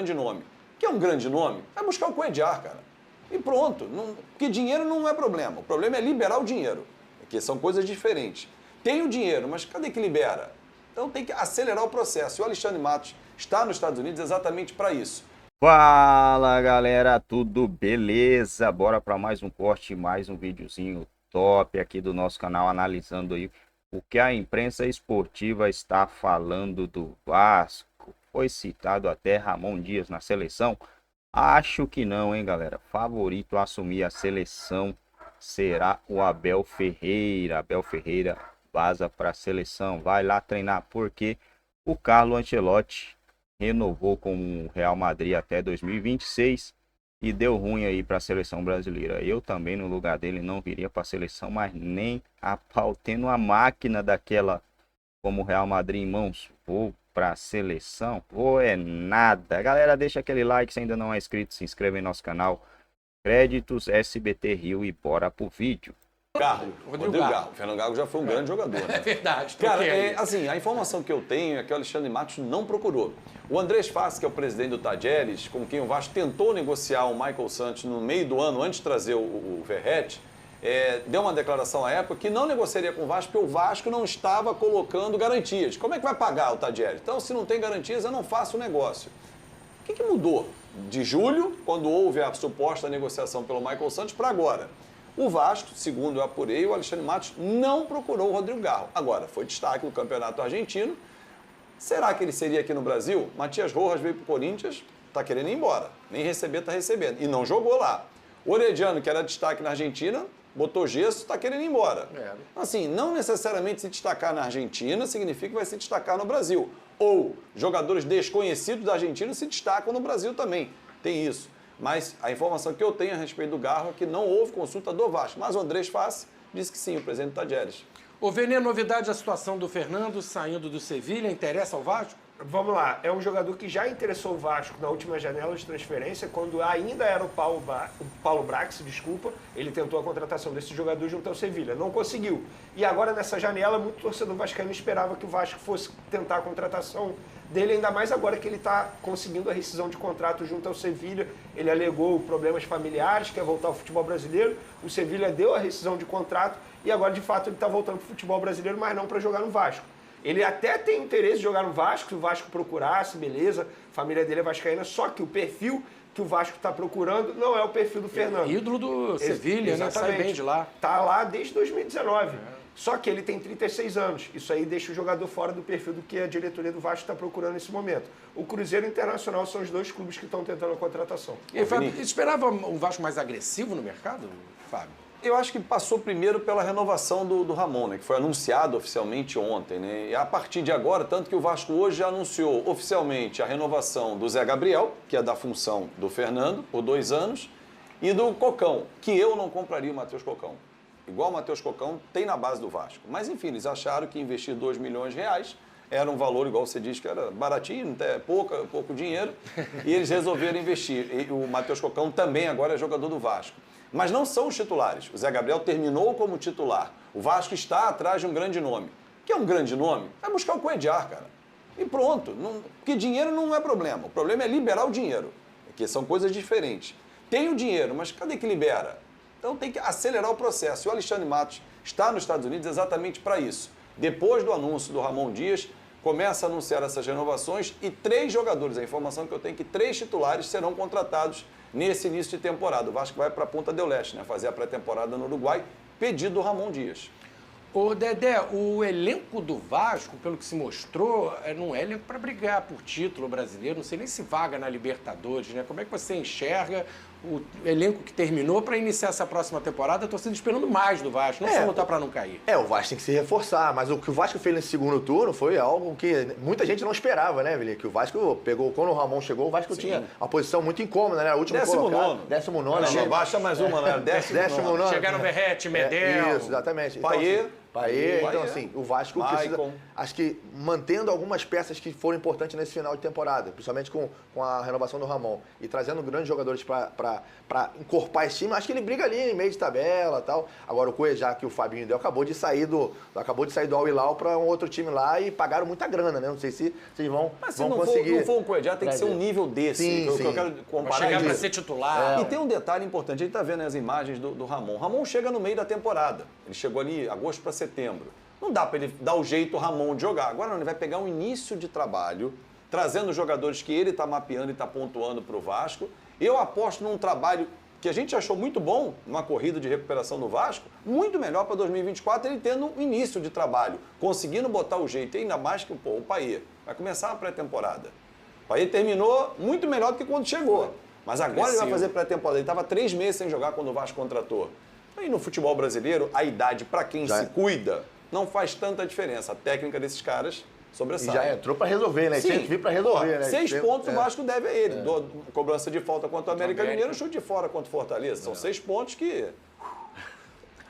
grande nome. Que é um grande nome? Vai buscar o Cuéllar, cara. E pronto. Porque dinheiro não é problema. O problema é liberar o dinheiro. Porque são coisas diferentes. Tem o dinheiro, mas cadê que libera? Então tem que acelerar o processo. E o Alexandre Matos está nos Estados Unidos exatamente para isso. Fala galera, tudo beleza? Bora para mais um corte, mais um videozinho top aqui do nosso canal, analisando aí o que a imprensa esportiva está falando do Vasco. Foi citado até Ramon Dias na seleção? Acho que não, hein galera. Favorito a assumir a seleção será o Abel Ferreira. Abel Ferreira vaza para a seleção, vai lá treinar, porque o Carlo Ancelotti renovou com o Real Madrid até 2026 e deu ruim aí para a seleção brasileira. Eu também, no lugar dele, não viria para a seleção, mas nem a pau, tendo uma máquina daquela como o Real Madrid em mãos. Vou para a seleção? Vou é nada. Galera, deixa aquele like, se ainda não é inscrito, se inscreva em nosso canal. Créditos SBT Rio e bora pro vídeo. Rodrigo Garro. O Fernando Gago já foi um grande jogador, né? É verdade. Cara, assim, a informação que eu tenho é que o Alexandre Matos não procurou. O Andrés Fassi, que é o presidente do Tajeres, com quem o Vasco tentou negociar o Michael Santos no meio do ano, antes de trazer o Verratti, deu uma declaração à época que não negociaria com o Vasco porque o Vasco não estava colocando garantias. Como é que vai pagar o Tajeres? Então, se não tem garantias, eu não faço o negócio. O que mudou de julho, quando houve a suposta negociação pelo Michael Santos, para agora? O Vasco, segundo eu apurei, o Alexandre Matos não procurou o Rodrigo Garro. Agora, foi destaque no Campeonato Argentino. Será que ele seria aqui no Brasil? Matias Rojas veio para o Corinthians, está querendo ir embora. Nem receber, está recebendo. E não jogou lá. O Orediano, que era destaque na Argentina, botou gesso, está querendo ir embora. Assim, não necessariamente se destacar na Argentina significa que vai se destacar no Brasil. Ou jogadores desconhecidos da Argentina se destacam no Brasil também. Tem isso. Mas a informação que eu tenho a respeito do Garro é que não houve consulta do Vasco. Mas o Andrés Fassi disse que sim, o presidente do Tajeres. Ô, Vene, novidade da situação do Fernando saindo do Sevilha, interessa ao Vasco? Vamos lá, é um jogador que já interessou o Vasco na última janela de transferência, quando ainda era o Paulo Brax, ele tentou a contratação desse jogador junto ao Sevilha, não conseguiu. E agora nessa janela, muito torcedor vascaíno esperava que o Vasco fosse tentar a contratação dele, ainda mais agora que ele está conseguindo a rescisão de contrato junto ao Sevilha. Ele alegou problemas familiares, quer voltar ao futebol brasileiro, o Sevilha deu a rescisão de contrato e agora de fato ele está voltando para o futebol brasileiro, mas não para jogar no Vasco. Ele até tem interesse de jogar no Vasco, se o Vasco procurasse, beleza, a família dele é vascaína, só que o perfil que o Vasco está procurando não é o perfil do Fernando. Ídolo do Sevilha, né? Sai bem de lá. Tá lá desde 2019. Só que ele tem 36 anos. Isso aí deixa o jogador fora do perfil do que a diretoria do Vasco está procurando nesse momento. O Cruzeiro e o Internacional são os dois clubes que estão tentando a contratação. E Fábio, esperava um Vasco mais agressivo no mercado, Fábio? Eu acho que passou primeiro pela renovação do Ramon, né, que foi anunciado oficialmente ontem. Né, e a partir de agora, tanto que o Vasco hoje já anunciou oficialmente a renovação do Zé Gabriel, que é da função do Fernando, por 2 anos, e do Cocão, que eu não compraria o Matheus Cocão. Igual o Matheus Cocão tem na base do Vasco. Mas, enfim, eles acharam que investir 2 milhões de reais era um valor, igual você diz, que era baratinho, até pouco dinheiro, e eles resolveram investir. E o Matheus Cocão também agora é jogador do Vasco. Mas não são os titulares. O Zé Gabriel terminou como titular. O Vasco está atrás de um grande nome. Que é um grande nome? Vai buscar o Cuéllar, cara. E pronto. Porque dinheiro não é problema. O problema é liberar o dinheiro. Porque são coisas diferentes. Tem o dinheiro, mas cadê que libera? Então tem que acelerar o processo. E o Alexandre Matos está nos Estados Unidos exatamente para isso. Depois do anúncio do Ramon Dias, começa a anunciar essas renovações e 3 jogadores. A informação que eu tenho é que 3 titulares serão contratados nesse início de temporada. O Vasco vai para a Punta del Este, né? Fazer a pré-temporada no Uruguai, pedido do Ramon Dias. Ô, Dedé, o elenco do Vasco, pelo que se mostrou, não é elenco para brigar por título brasileiro, não sei nem se vaga na Libertadores, né? Como é que você enxerga o elenco que terminou para iniciar essa próxima temporada? Estou sendo esperando mais do Vasco, não só lutar para não cair. O Vasco tem que se reforçar, mas o que o Vasco fez nesse segundo turno foi algo que muita gente não esperava, né, Vili? Que o Vasco pegou, quando o Ramon chegou, o Vasco tinha uma posição muito incômoda, né? O último 19º. 19º. Não, baixa mais uma, né? 19º. Chegaram o Verratti, Medel. Isso, exatamente. Paier. Então, assim, o Vasco precisa... acho que mantendo algumas peças que foram importantes nesse final de temporada, principalmente com a renovação do Ramon, e trazendo grandes jogadores para encorpar esse time, acho que ele briga ali em meio de tabela e tal. Agora o Cuejá, que o Fabinho deu, acabou de sair do Al Hilal para um outro time lá e pagaram muita grana, né? Não sei se vocês vão conseguir. Se não for o Cuejá, tem que ser um nível desse. Sim, que eu quero comparar. Vai chegar para isso. ser titular. E tem um detalhe importante, a gente está vendo as imagens do Ramon. O Ramon chega no meio da temporada. Ele chegou ali agosto para setembro. Não dá para ele dar o jeito Ramon de jogar. Agora não, ele vai pegar um início de trabalho, trazendo os jogadores que ele está mapeando e está pontuando para o Vasco. Eu aposto num trabalho que a gente achou muito bom, numa corrida de recuperação do Vasco, muito melhor para 2024 ele tendo um início de trabalho, conseguindo botar o jeito, e ainda mais que o Payet vai começar a pré-temporada. O Payet terminou muito melhor do que quando chegou. Mas agora ele vai fazer pré-temporada. Ele estava 3 meses sem jogar quando o Vasco contratou. E no futebol brasileiro, a idade para quem se cuida não faz tanta diferença. A técnica desses caras sobressai. E já entrou para resolver, né? Sim. Tinha que vir para resolver, né? 6 pontos o Vasco deve a ele. Cobrança de falta contra o América Mineiro, chute de fora contra o Fortaleza. São 6 pontos que...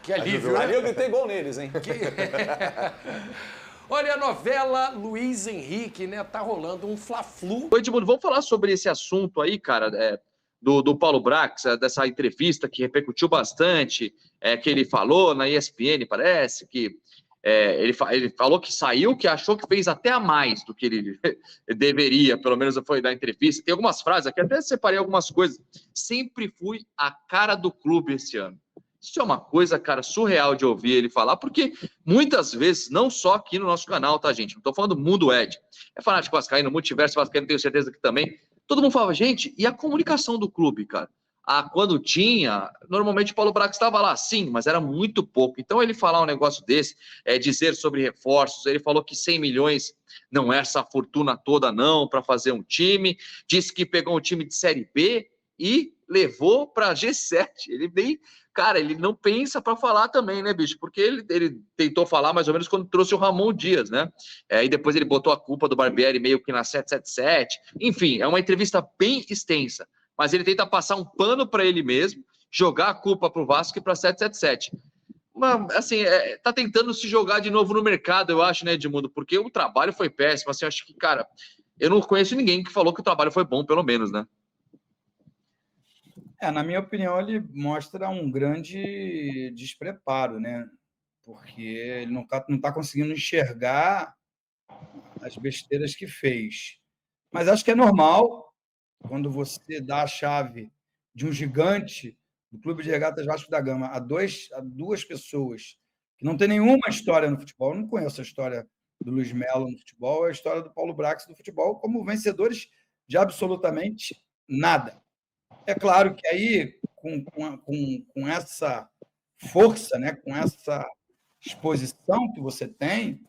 Que alívio, Ali né? eu gritei gol neles, hein? Olha, a novela Luiz Henrique, né? Tá rolando um fla-flu. Oi, Edmundo, vamos falar sobre esse assunto aí, cara, do Paulo Brax, dessa entrevista que repercutiu bastante, que ele falou na ESPN, parece, que ele falou que saiu, que achou que fez até a mais do que ele deveria, pelo menos foi da entrevista. Tem algumas frases aqui, até separei algumas coisas. Sempre fui a cara do clube esse ano. Isso é uma coisa, cara, surreal de ouvir ele falar, porque muitas vezes, não só aqui no nosso canal, tá, gente? Não tô falando do mundo Ed. É fanático vascaíno, multiverso vascaíno, tenho certeza que também. Todo mundo falava, gente, e a comunicação do clube, cara? Quando tinha, normalmente o Paulo Brax estava lá, sim, mas era muito pouco. Então ele falar um negócio desse, dizer sobre reforços, ele falou que 100 milhões não é essa fortuna toda não para fazer um time, disse que pegou um time de Série B e levou para G7. Ele não pensa para falar também, né, bicho? Porque ele tentou falar mais ou menos quando trouxe o Ramon Dias, né? E depois ele botou a culpa do Barbieri meio que na 777. Enfim, é uma entrevista bem extensa. Mas ele tenta passar um pano para ele mesmo, jogar a culpa para o Vasco e para 777. Mas, assim, tá tentando se jogar de novo no mercado, eu acho, né, Edmundo? Porque o trabalho foi péssimo. Assim, eu acho que, cara, eu não conheço ninguém que falou que o trabalho foi bom, pelo menos, né? Na minha opinião, ele mostra um grande despreparo, né? Porque ele não tá conseguindo enxergar as besteiras que fez. Mas acho que é normal quando você dá a chave de um gigante do Clube de Regatas Vasco da Gama a duas pessoas que não tem nenhuma história no futebol. Eu não conheço a história do Luiz Melo no futebol, a história do Paulo Brax no futebol, como vencedores de absolutamente nada. É claro que aí, com essa força, né, com essa exposição que você tem,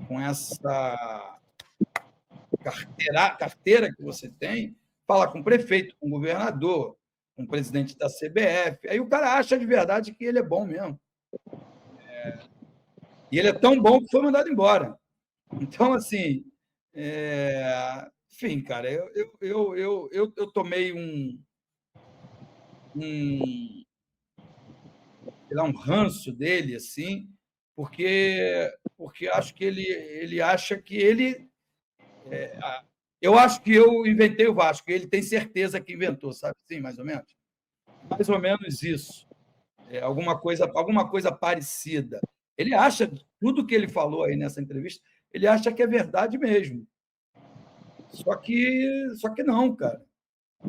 com essa carteira que você tem, fala com o prefeito, com o governador, com o presidente da CBF. Aí o cara acha de verdade que ele é bom mesmo. E ele é tão bom que foi mandado embora. Então, assim, enfim, cara, eu tomei um ranço dele, assim, porque acho que ele acha que ele... eu acho que eu inventei o Vasco, e ele tem certeza que inventou, sabe? Sim, mais ou menos. Mais ou menos isso. Alguma coisa parecida. Ele acha, tudo que ele falou aí nessa entrevista, ele acha que é verdade mesmo. Só que não, cara.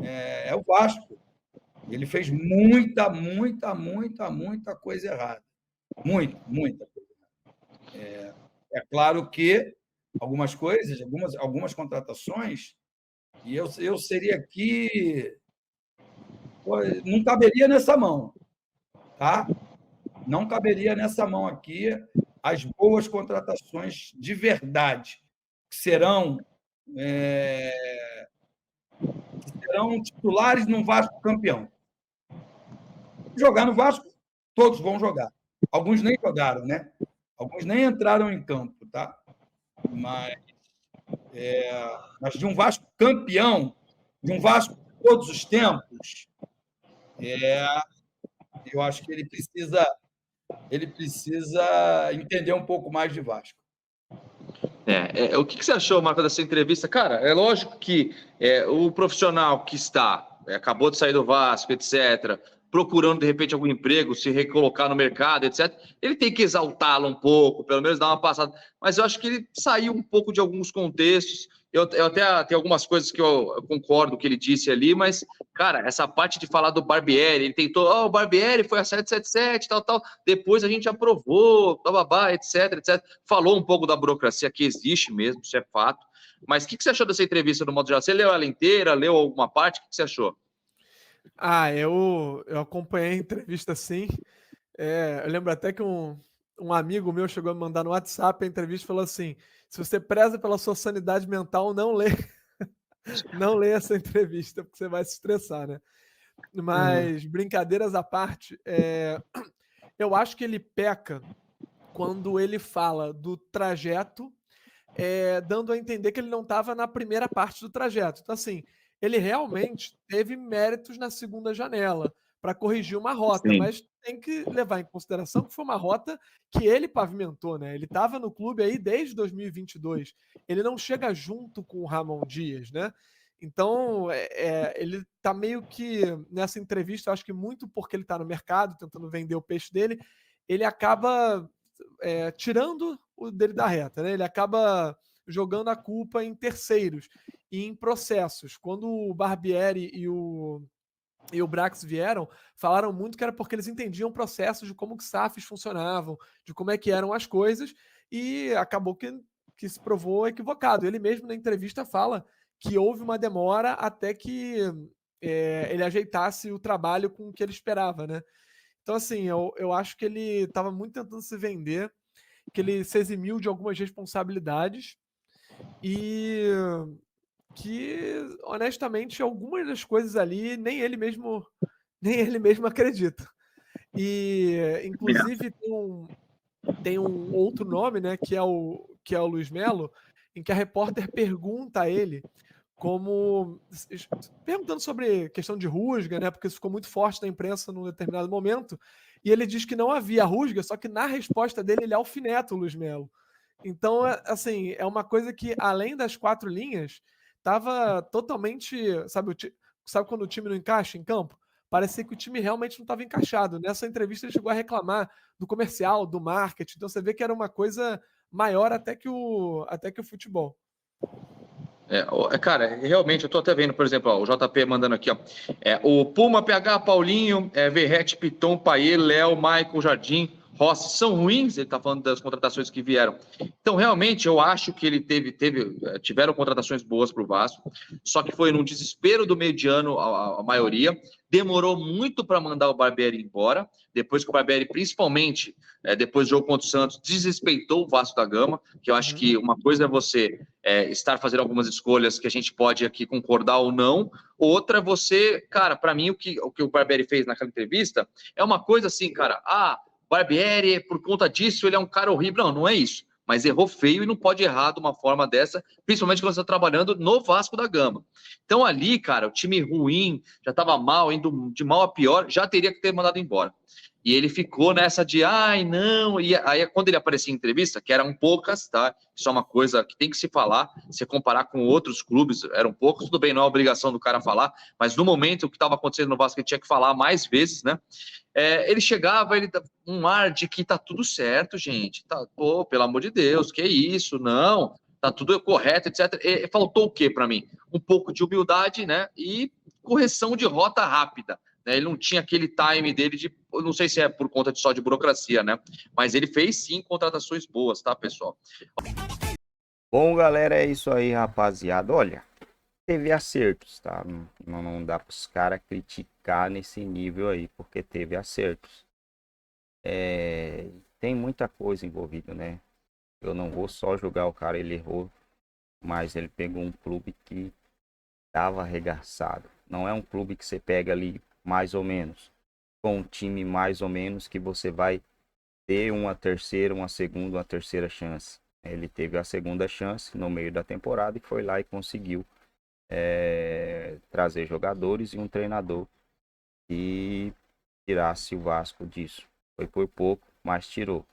É o Vasco. Ele fez muita coisa errada. Muita coisa errada. É claro que algumas coisas, algumas contratações, e eu seria aqui... Não caberia nessa mão, tá? Não caberia nessa mão aqui as boas contratações de verdade, que serão titulares num Vasco campeão. Jogar no Vasco, todos vão jogar. Alguns nem jogaram, né? Alguns nem entraram em campo, tá? Mas de um Vasco campeão, de um Vasco de todos os tempos, eu acho que ele precisa entender um pouco mais de Vasco. O que você achou, Marco, dessa entrevista? Cara, é lógico que o profissional que acabou de sair do Vasco, etc., procurando, de repente, algum emprego, se recolocar no mercado, etc., ele tem que exaltá-lo um pouco, pelo menos dar uma passada. Mas eu acho que ele saiu um pouco de alguns contextos. Eu até tenho algumas coisas que eu concordo com o que ele disse ali, mas, cara, essa parte de falar do Barbieri, ele tentou, o Barbieri foi a 777, tal, depois a gente aprovou, bababá, etc, etc. Falou um pouco da burocracia que existe mesmo, isso é fato. Mas o que você achou dessa entrevista, no modo geral? Você leu ela inteira, leu alguma parte? O que você achou? Eu acompanhei a entrevista sim. Eu lembro até que um amigo meu chegou a me mandar no WhatsApp a entrevista e falou assim: se você preza pela sua sanidade mental, não lê, não lê essa entrevista, porque você vai se estressar, né? Mas, brincadeiras à parte, eu acho que ele peca quando ele fala do trajeto, dando a entender que ele não estava na primeira parte do trajeto. Então, assim, ele realmente teve méritos na segunda janela para corrigir uma rota, Sim. mas tem que levar em consideração que foi uma rota que ele pavimentou, né? Ele estava no clube aí desde 2022. Ele não chega junto com o Ramon Dias, né? Então, ele tá meio que nessa entrevista, eu acho que muito porque ele está no mercado, tentando vender o peixe dele, ele acaba tirando o dele da reta, né? Ele acaba jogando a culpa em terceiros e em processos. Quando o Barbieri e o Brax vieram, falaram muito que era porque eles entendiam processos de como que SAFs funcionavam, de como é que eram as coisas, e acabou que se provou equivocado. Ele mesmo na entrevista fala que houve uma demora até que ele ajeitasse o trabalho com o que ele esperava, né? Então, assim, eu acho que ele estava muito tentando se vender, que ele se eximiu de algumas responsabilidades e que, honestamente, algumas das coisas ali nem ele mesmo acredita. E, inclusive, tem um outro nome, né, que é o Luiz Melo, em que a repórter pergunta a ele perguntando sobre questão de rusga, né, porque isso ficou muito forte na imprensa num determinado momento, e ele diz que não havia rusga, só que na resposta dele ele alfineta o Luiz Melo. Então, assim, é uma coisa que, além das 4 linhas, estava totalmente, sabe quando o time não encaixa em campo? Parecia que o time realmente não estava encaixado. Nessa entrevista ele chegou a reclamar do comercial, do marketing, então você vê que era uma coisa maior até que o futebol. Cara, realmente, eu tô até vendo, por exemplo, o JP mandando aqui, o Puma, PH, Paulinho, Verrete, Piton, Paier, Léo, Maicon, Jardim, Rossi, são ruins, ele tá falando das contratações que vieram. Então, realmente, eu acho que ele tiveram contratações boas pro Vasco, só que foi num desespero do meio de ano, a maioria, demorou muito para mandar o Barbieri embora, depois que o Barbieri, principalmente, depois do jogo contra o Santos, desrespeitou o Vasco da Gama, que eu acho que uma coisa é você estar fazendo algumas escolhas que a gente pode aqui concordar ou não, outra é você, cara, para mim, o que o Barbieri fez naquela entrevista é uma coisa assim, cara, Barbieri, por conta disso, ele é um cara horrível. Não, não é isso. Mas errou feio e não pode errar de uma forma dessa, principalmente quando você está trabalhando no Vasco da Gama. Então ali, cara, o time ruim, já estava mal, indo de mal a pior, já teria que ter mandado embora. E ele ficou nessa de, não, e aí quando ele aparecia em entrevista, que eram poucas, tá? Isso é uma coisa que tem que se falar, se comparar com outros clubes, eram poucos, tudo bem, não é obrigação do cara falar, mas no momento o que estava acontecendo no Vasco, ele tinha que falar mais vezes, né? Ele chegava, ele dava um ar de que tá tudo certo, gente, pelo amor de Deus, que isso, não, tá tudo correto, etc. Faltou o quê para mim? Um pouco de humildade, né? E correção de rota rápida. Ele não tinha aquele time dele eu não sei se é por conta só de burocracia, né? Mas ele fez sim contratações boas, tá, pessoal? Bom, galera, é isso aí, rapaziada. Olha, teve acertos, tá? Não dá para os caras criticar nesse nível aí, porque teve acertos. Tem muita coisa envolvida, né? Eu não vou só julgar o cara, ele errou, mas ele pegou um clube que estava arregaçado. Não é um clube que você pega ali mais ou menos, com um time mais ou menos que você vai ter uma terceira, uma segunda, uma terceira chance. Ele teve a segunda chance no meio da temporada e foi lá e conseguiu trazer jogadores e um treinador e tirasse o Vasco disso. Foi por pouco, mas tirou.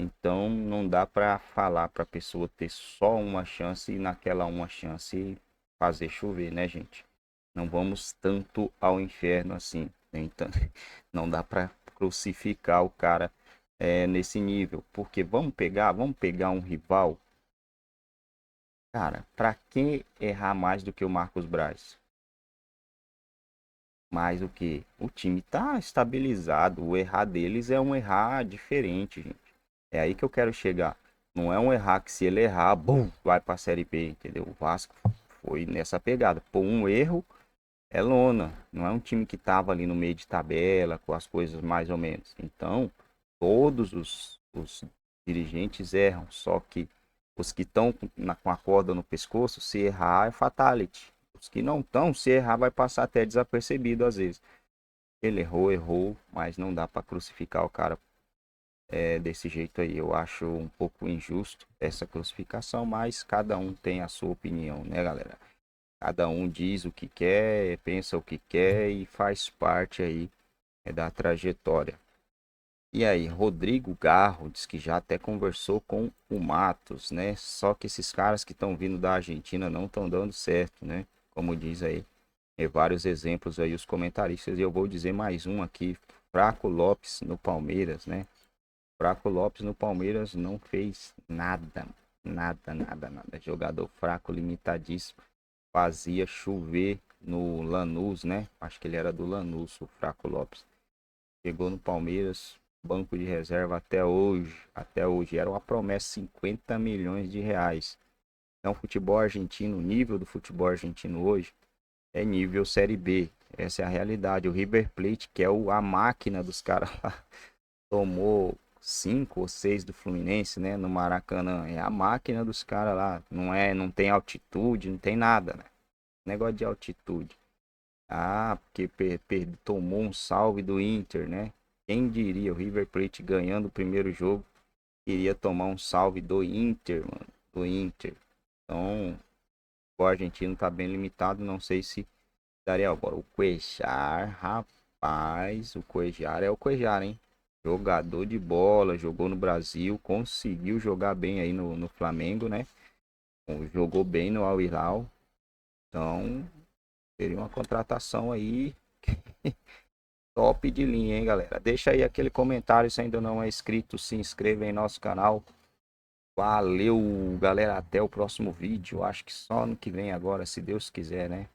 Então não dá para falar para a pessoa ter só uma chance e naquela uma chance fazer chover, né, gente? Não vamos tanto ao inferno assim. Então, não dá para crucificar o cara nesse nível. Porque vamos pegar um rival. Cara, para quem errar mais do que o Marcos Braz? Mais o que? O time tá estabilizado. O errar deles é um errar diferente, gente. É aí que eu quero chegar. Não é um errar que se ele errar, bum, vai pra Série B, entendeu? O Vasco foi nessa pegada. Por um erro, é lona. Não é um time que tava ali no meio de tabela, com as coisas mais ou menos. Então, todos os dirigentes erram. Só que os que estão com a corda no pescoço, se errar é fatality. Os que não estão, se errar, vai passar até desapercebido às vezes. Ele errou, mas não dá para crucificar o cara desse jeito aí. Eu acho um pouco injusto essa crucificação, mas cada um tem a sua opinião, né, galera? Cada um diz o que quer, pensa o que quer e faz parte aí da trajetória. E aí, Rodrigo Garro diz que já até conversou com o Matos, né? Só que esses caras que estão vindo da Argentina não estão dando certo, né? Como diz aí, vários exemplos aí os comentaristas. E eu vou dizer mais um aqui, Fraco Lopes no Palmeiras, né? Fraco Lopes no Palmeiras não fez nada. Jogador fraco, limitadíssimo. Fazia chover no Lanús, né? Acho que ele era do Lanús, o Fraco Lopes. Chegou no Palmeiras, banco de reserva até hoje. Era uma promessa, 50 milhões de reais. Então, futebol argentino, o nível do futebol argentino hoje é nível Série B. Essa é a realidade. O River Plate, que é a máquina dos caras lá, tomou 5 ou 6 do Fluminense, né, no Maracanã. É a máquina dos caras lá. Não tem altitude, não tem nada, né? Negócio de altitude. Porque tomou um salve do Inter, né? Quem diria, o River Plate ganhando o primeiro jogo, iria tomar um salve do Inter, mano. Do Inter. Então, o argentino tá bem limitado, não sei se daria agora. O Cuéllar, rapaz, o Cuéllar é o Cuéllar, hein? Jogador de bola, jogou no Brasil, conseguiu jogar bem aí no Flamengo, né? Jogou bem no Al Hilal. Então, seria uma contratação aí top de linha, hein, galera? Deixa aí aquele comentário se ainda não é inscrito, se inscreva em nosso canal. Valeu, galera, até o próximo vídeo. Acho que só ano que vem agora, se Deus quiser, né?